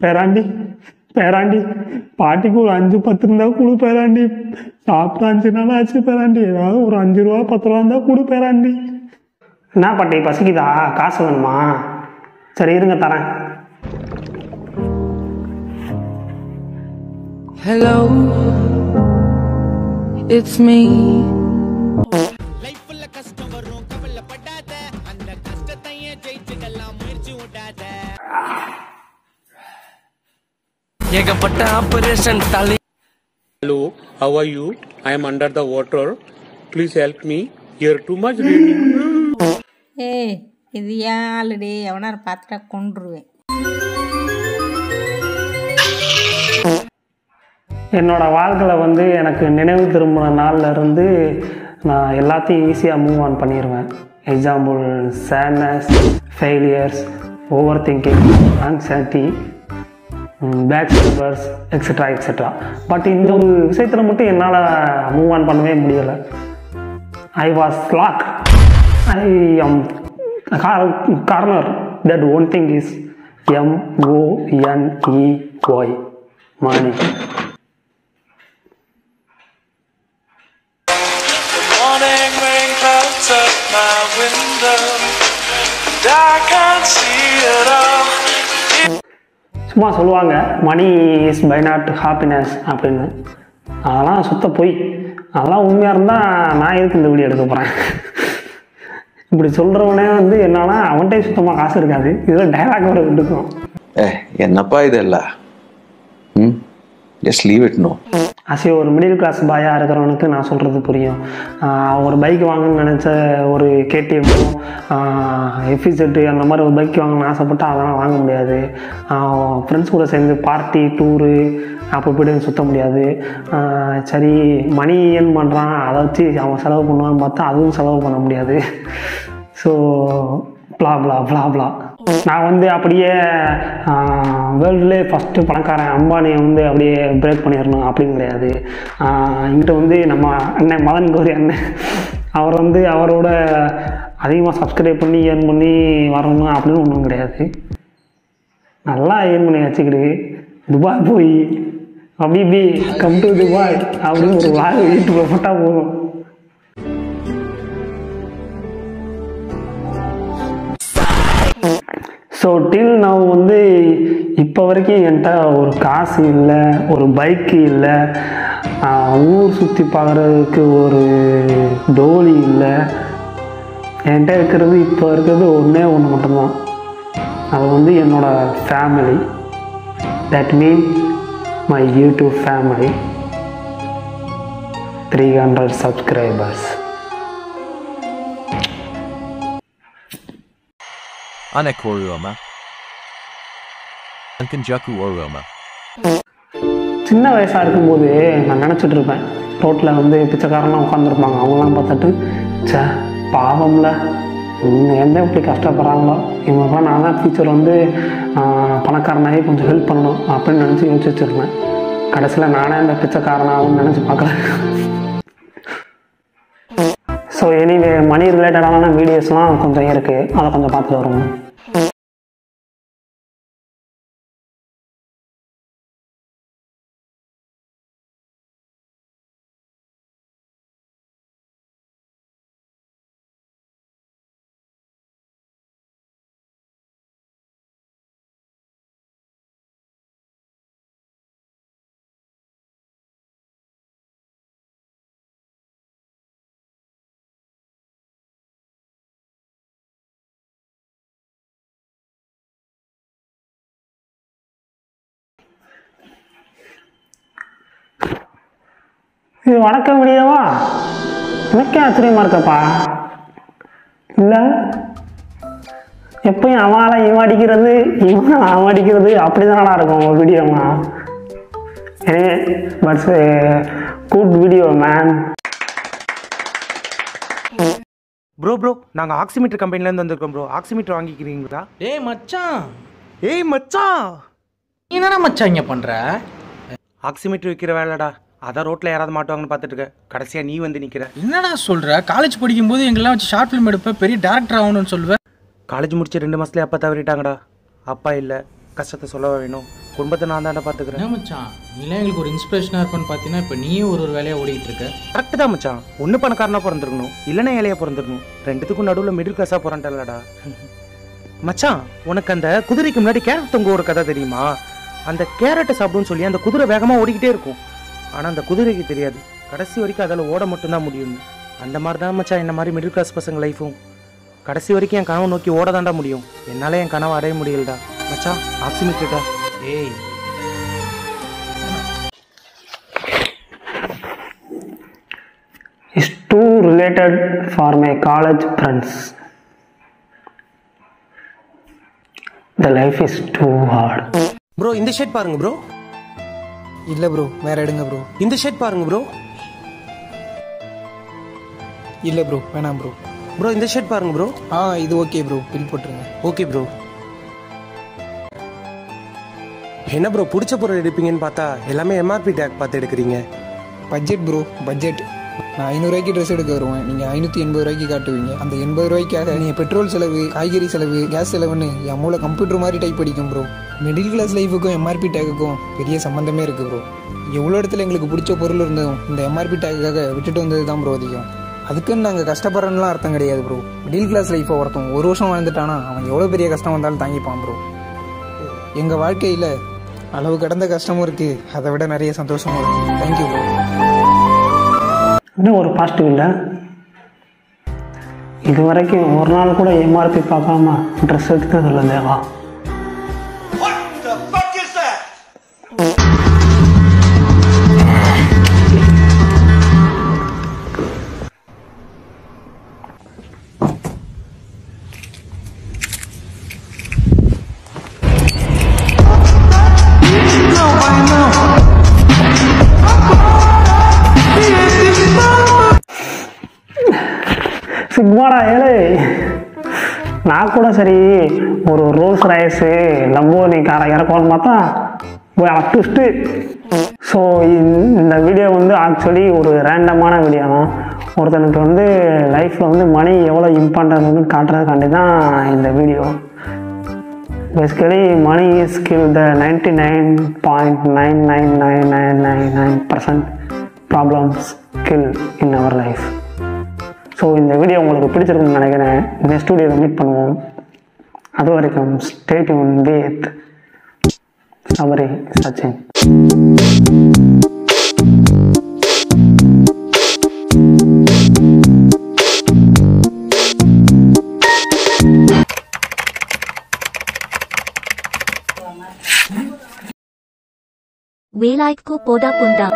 பேராண்டி பேராண்டி பாட்டிக்கு ஒரு 5-10 இருந்தா கொடு பேராண்டி. சாப்பிட்டு 5 நாள் ஆச்சு பேராண்டி. ஏதாவது ஒரு 5 ரூபா 10 ரூபா இருந்தா கொடு பேராண்டி. என்ன பாட்டி பசிக்குதா? காசு வேணுமா? சரி இருங்க தரேன். Hello, it's me. லைஃப்ல கஷ்டம் வரும் கவலைப்படாத, அந்த கஷ்டத்தையே ஜெயிச்சுக்கலாம் முயற்சி விடாத. ஏகப்பட்ட ஆபரேஷன் தலை. Hello, how are you? I am under the water. Please help me. Here too much raining. ஏய் இது ஏன் ஆல்ரெடி எவனார் பார்த்துட்டா கொண்டுருவேன். என்னோட வாழ்க்கையில் வந்து எனக்கு நினைவு திரும்பின நாளில் இருந்து நான் எல்லாத்தையும் ஈஸியாக மூவ் ஆன் பண்ணிடுவேன். Example sadness, failures, over thinking, anxiety, back stabbers etcetera etcetera. But இந்த ஒரு விஷயத்தில் மட்டும் என்னால் மூவ் ஆன் பண்ணவே முடியலை. I was lock. I am corner. That one thing is MONEY, money. Morning rain clouds up my window, and I can't see it all. சும்மா சொல்லுவாங்க money is by not happiness அப்படின்னு. அதெல்லாம் சுத்த போய். அதெல்லாம் உண்மையாக இருந்தால் நான் எதுக்கு இந்த வீடியோ எடுக்க போகிறேன்? இப்படி சொல்கிறவனே வந்து என்னன்னா அவன்கிட்ட சுத்தமாக காசு இருக்காது. இதில் டைலாக் வர விட்டுக்கும். என்னப்பா இதெல்லாம்? Just leave it. நோ ஆசை ஒரு மிடில் கிளாஸ் பாயாக இருக்கிறவனுக்கு நான் சொல்கிறது புரியும். ஒரு பைக் வாங்கணும்னு நினச்ச ஒரு KTM, FZ அந்த மாதிரி ஒரு பைக் வாங்கணும்னு ஆசைப்பட்டு அதெல்லாம் வாங்க முடியாது. ஃப்ரெண்ட்ஸ் கூட சேர்ந்து பார்ட்டி டூரு அப்போ போய்ட்டு சுற்ற முடியாது. சரி மணி ஏர்ன் பண்ணுறான், அதை வச்சு அவன் செலவு பண்ணுவான்னு பார்த்தா அதுவும் செலவு பண்ண முடியாது. ஸோ ப்ளா ப்ளா ப்ளா ப்ளா. நான் வந்து அப்படியே வேர்ல்டுலே ஃபஸ்ட்டு பணக்காரன் அம்பானியை வந்து அப்படியே பிரேக் பண்ணிடணும் அப்படின்னு கிடையாது. இங்கிட்ட வந்து நம்ம அண்ணன் மதன் கௌரி அண்ணன் அவர் வந்து அவரோட அதிகமாக சப்ஸ்கிரைப் பண்ணி ஏர்ன் பண்ணி வரணும் அப்படின்னு ஒன்றும் கிடையாது. நல்லா ஏர்ன் பண்ணி வச்சுக்கிட்டு துபாய் போய் அப்படி கம் டு துபாய் அப்படின்னு ஒரு வாய் வீட்டுக்குள்ள போட்டால் போதும். ஸோ டில் நான் வந்து இப்போ வரைக்கும் என்கிட்ட ஒரு காசு இல்லை, ஒரு பைக்கு இல்லை, ஊர் சுற்றி பார்க்குறதுக்கு ஒரு டோலி இல்லை. என்கிட்ட இருக்கிறது இப்போ இருக்கிறது ஒன்றே ஒன்று மட்டும்தான். அது வந்து என்னோடய family. That mean my YouTube family. 300 subscribers. Anak Oroma. Ankan Jaku Oroma. சின்ன வயசாக இருக்கும்போது நான் நினச்சிட்டு இருப்பேன், ரோட்டில் வந்து பிச்சைக்காரலாம் உட்காந்துருப்பாங்க. அவங்களாம் பார்த்துட்டு சே பாவம்ல எந்த எப்படி கஷ்டப்படுறாங்களோ இவங்கெல்லாம் நான் தான் ஃபியூச்சர் வந்து பணக்காரனாகி கொஞ்சம் ஹெல்ப் பண்ணணும் அப்படின்னு நினச்சி யோசிச்சு வச்சுருந்தேன். கடைசியில் நானே இந்த பிச்சைக்காரனாகவும் நினச்சி பார்க்கல. ஸோ எனிவே மணி ரிலேட்டடான வீடியோஸ்லாம் கொஞ்சம் இருக்குது, அதை கொஞ்சம் பார்த்துட்டு வருவோம். இது வணக்கம் வீடியோவா? எனக்கே ஆச்சரியமாக இருக்கப்பா. இல்லை எப்பயும் அவளை இவன் அடிக்கிறது இவன் அவன் அடிக்கிறது அப்படி தானடா இருக்கும் உங்கள் வீடியோமா. Buds good video man. Bro நாங்கள் ஆக்சிமீட்டர் கம்பெனிலேருந்து வந்திருக்கோம் ப்ரோ. ஆக்சிமீட்டர் வாங்கிக்கிறீங்களா? ஏய் மச்சான், நீ என்னடா மச்சான் இங்கே பண்ணுற? ஆக்சிமீட்டர் விற்கிற வேலைடா. அதான் ரோட்டில் யாராவது மாட்டுவாங்கன்னு பார்த்துட்டு இருக்க. கடைசியாக நீ வந்து நிற்கிற. என்னடா சொல்கிற? காலேஜ் படிக்கும்போது எங்கெல்லாம் வச்சு ஷார்ட் ஃபிலிம் எடுப்பேன், பெரிய டேரக்டர் ஆகணும்னு சொல்லுவேன். காலேஜ் முடிச்சு 2 மாதத்துலேயே அப்பா தவறிட்டாங்கடா. அப்பா இல்லை, கஷ்டத்தை சொல்ல வேணும். குடும்பத்தை நான் தாண்டா பார்த்துக்கிறேன். என்ன மச்சான், நீலாம் எங்களுக்கு ஒரு இன்ஸ்பிரேஷனாக இருப்பான்னு பார்த்தீங்கன்னா இப்போ நீயே ஒரு வேலையாக ஓடிக்கிட்டு இருக்க. கரெக்டு தான் மச்சான். ஒன்று பணக்காரனாக பிறந்திருக்கணும், இல்லைன்னா ஏழையாக பிறந்திருக்கணும். ரெண்டுத்துக்கும் நடுவில் மிடில் கிளாஸாக பிறண்டல்லடா. மச்சான், உனக்கு அந்த குதிரைக்கு முன்னாடி கேரட் தொங்க ஒரு கதை தெரியுமா? அந்த கேரட்டை சாப்பிடுன்னு சொல்லி அந்த குதிரை வேகமாக ஓடிக்கிட்டே இருக்கும். ஆனால் அந்த குதிரைக்கு தெரியாது கடைசி வரைக்கும் அதில் ஓட மட்டும்தான் முடியும்னு. அந்த மாதிரி தான் மச்சான் என்ன மாதிரி மிடில் கிளாஸ் பசங்க லைஃபும். கடைசி வரைக்கும் என் கனவை நோக்கி ஓட தாண்டா முடியும். என்னால் என் கனவை அடைய முடியலடா மச்சான். ஆப்சிமிட்டா. ஏய், Is too related for my college friends. The life is too hard. Bro இந்த ஷர்ட் பாருங்க ப்ரோ. இல்லை ப்ரோ, வேற எடுங்க ப்ரோ. இந்த ஷர்ட் பாருங்க ப்ரோ. இல்லை ப்ரோ, வேணாம் ப்ரோ. ப்ரோ இந்த ஷர்ட் பாருங்க ப்ரோ. இது ஓகே ப்ரோ, பில் போட்டுருங்க. Okay bro. என்ன ப்ரோ பிடிச்ச பொருள் எடுப்பீங்கன்னு பார்த்தா எல்லாமே எம்ஆர்பி டேக் பார்த்து எடுக்கிறீங்க. Budget bro, budget. நான் 500 ரூபாய்க்கு ட்ரெஸ் எடுக்க வருவேன், நீங்கள் 580 ரூபாய்க்கு காட்டுவீங்க. அந்த 80 ரூபாய்க்காக நீங்கள் பெட்ரோல் செலவு, காய்கறி செலவு, கேஸ் செலவுன்னு என் மூளை கம்ப்யூட்டர் மாதிரி டைப் அடிக்கும் ப்ரோ. மிடில் கிளாஸ் லைஃபுக்கும் எம்ஆர்பி டேக்குக்கும் பெரிய சம்மந்தமே இருக்குது ப்ரோ. எவ்வளோ இடத்துல எங்களுக்கு பிடிச்ச பொருள் இருந்ததும் இந்த எம்ஆர்பி டேக்குக்காக விட்டுட்டு வந்தது தான் ப்ரோ அதிகம். அதுக்குன்னு நாங்கள் கஷ்டப்படுறோன்னா அர்த்தம் கிடையாது ப்ரோ. மிடில் கிளாஸ் லைஃப்பை ஒருத்தன் 1 வருஷம் வாழ்ந்துட்டானா அவன் எவ்வளோ பெரிய கஷ்டம் வந்தாலும் தாங்கிப்பான் ப்ரோ. எங்கள் வாழ்க்கையில் அளவு கடந்த கஷ்டமும் இருக்குது, அதை விட நிறைய சந்தோஷமும் இருக்குது. Thank you bro. இன்னும் ஒரு பாசிட்டிவ் இல்லை, இது வரைக்கும் ஒரு நாள் கூட எம்ஆர்பி பார்க்காம ட்ரெஸ் எடுத்தது இல்லை தேவா. சிக்மாடா ஏழை, நான் கூட சரி ஒரு ரோல்ஸ் ராய்ஸு லம்போனி காரை இறக்கணும்னு பார்த்தா ட்விஸ்ட்டு. ஸோ இந்த வீடியோ வந்து ஆக்சுவலி ஒரு ரேண்டமான வீடியோ தான். ஒருத்தனுக்கு வந்து லைஃப்பில் வந்து மணி எவ்வளோ இம்பார்ட்டன்ட் வந்து காட்டுறதுக்காண்டி தான் இந்த video. Basically money is kill the 99.99999% problems kill in our life. So இந்த வீடியோ உங்களுக்கு பிடிச்சிருக்குன்னு நினைக்கிறேன். நெக்ஸ்ட் வீடியோவில் மீட் பண்ணுவோம். அது வரைக்கும் stay tune with Sabari Sachin. வேலாய்க்கு போடா புண்டா.